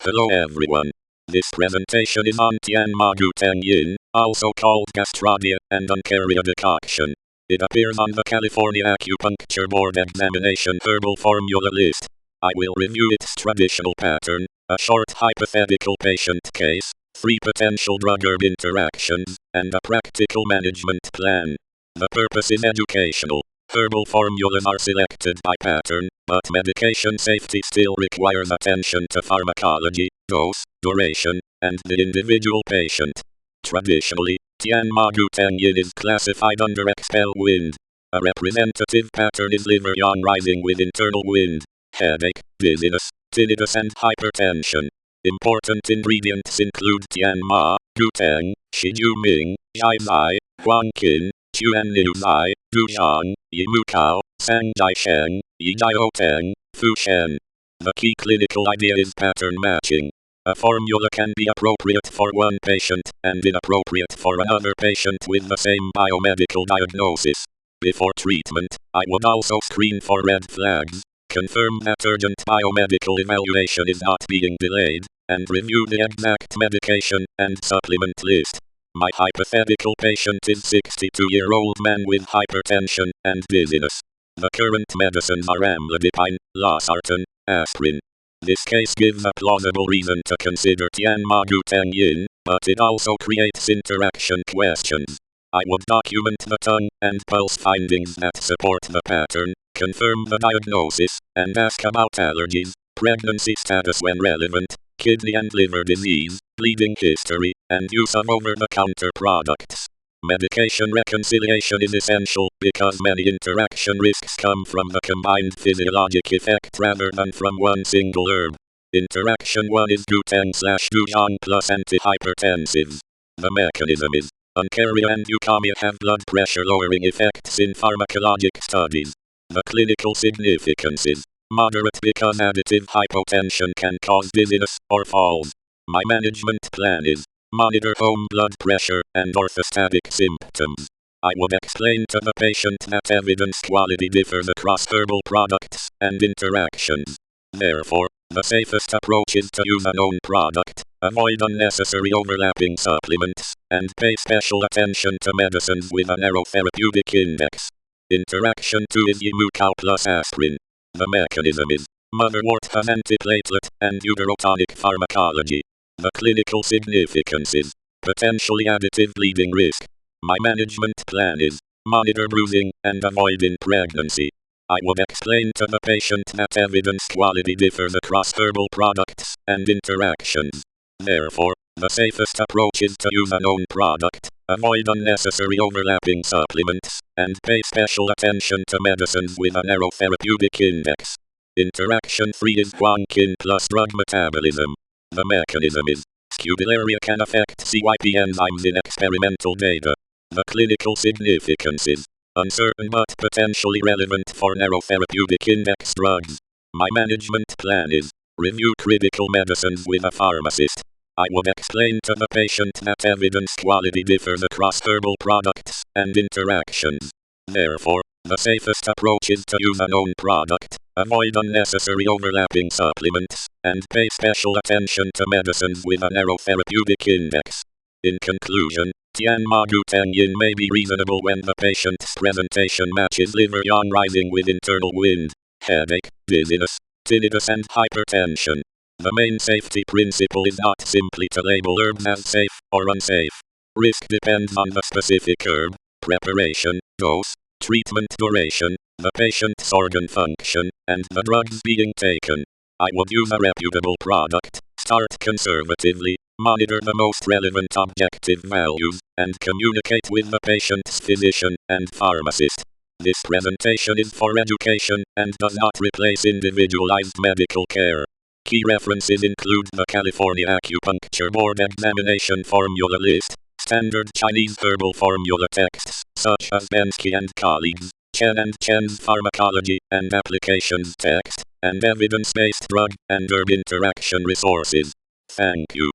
Hello everyone. This presentation is on Tian Gou Teng Yin, also called gastrodia and uncarrier decoction. It appears on the California Acupuncture Board Examination Herbal Formula list. I will review its traditional pattern, a short hypothetical patient case, 3 potential drug-herb interactions, and a practical management plan. The purpose is educational. Herbal formulas are selected by pattern, but medication safety still requires attention to pharmacology, dose, duration, and the individual patient. Traditionally, Tian Gou Teng Yin is classified under expel wind. A representative pattern is liver yang rising with internal wind, headache, dizziness, tinnitus and hypertension. Important ingredients include Tian Gou Teng, Shi Ju Ming, Zai Zai, Huang Qin, Chuan Niu Zai, Du Zhang, Yi Mu Kao, Sang Jai Sheng, Yi Jai O Teng, Fu Shen. The key clinical idea is pattern matching. A formula can be appropriate for one patient and inappropriate for another patient with the same biomedical diagnosis. Before treatment, I would also screen for red flags, confirm that urgent biomedical evaluation is not being delayed, and review the exact medication and supplement list. My hypothetical patient is 62-year-old man with hypertension and dizziness. The current medicines are amlodipine, losartan, aspirin. This case gives a plausible reason to consider Tian Gou Teng Yin, but it also creates interaction questions. I would document the tongue and pulse findings that support the pattern, confirm the diagnosis, and ask about allergies, pregnancy status when relevant, kidney and liver disease, bleeding history, and use of over-the-counter products. Medication reconciliation is essential because many interaction risks come from the combined physiologic effect rather than from one single herb. Interaction 1 is Gou Teng/Du Zhang plus antihypertensives. The mechanism is uncarrier and eucamia have blood pressure lowering effects in pharmacologic studies. The clinical significance is moderate because additive hypotension can cause dizziness or falls. My management plan is monitor home blood pressure and orthostatic symptoms. I would explain to the patient that evidence quality differs across herbal products and interactions. Therefore, the safest approach is to use a known product, avoid unnecessary overlapping supplements, and pay special attention to medicines with a narrow therapeutic index. Interaction 2 is Yi Mu Kao plus aspirin. The mechanism is motherwort has antiplatelet and uterotonic pharmacology. The clinical significance is potentially additive bleeding risk. My management plan is monitor bruising and avoid in pregnancy. I would explain to the patient that evidence quality differs across herbal products and interactions. Therefore, the safest approach is to use a known product, avoid unnecessary overlapping supplements, and pay special attention to medicines with a narrow therapeutic index. Interaction 3 is Huang Qin plus drug metabolism. The mechanism is scutellaria can affect CYP enzymes in experimental data. The clinical significance is uncertain but potentially relevant for narrow therapeutic index drugs. My management plan is review critical medicines with a pharmacist. I would explain to the patient that evidence quality differs across herbal products and interactions. Therefore, the safest approach is to use a known product, avoid unnecessary overlapping supplements, and pay special attention to medicines with a narrow therapeutic index. In conclusion, Tian Gou Teng Yin may be reasonable when the patient's presentation matches liver yang rising with internal wind, headache, dizziness, tinnitus and hypertension. The main safety principle is not simply to label herbs as safe or unsafe. Risk depends on the specific herb, preparation, dose, treatment duration, the patient's organ function, and the drugs being taken. I would use a reputable product, start conservatively, monitor the most relevant objective values, and communicate with the patient's physician and pharmacist. This presentation is for education and does not replace individualized medical care. Key references include the California Acupuncture Board Examination Formula list, standard Chinese herbal formula texts, such as Bensky and colleagues, Chen and Chen's Pharmacology and Applications text, and evidence-based drug and herb interaction resources. Thank you.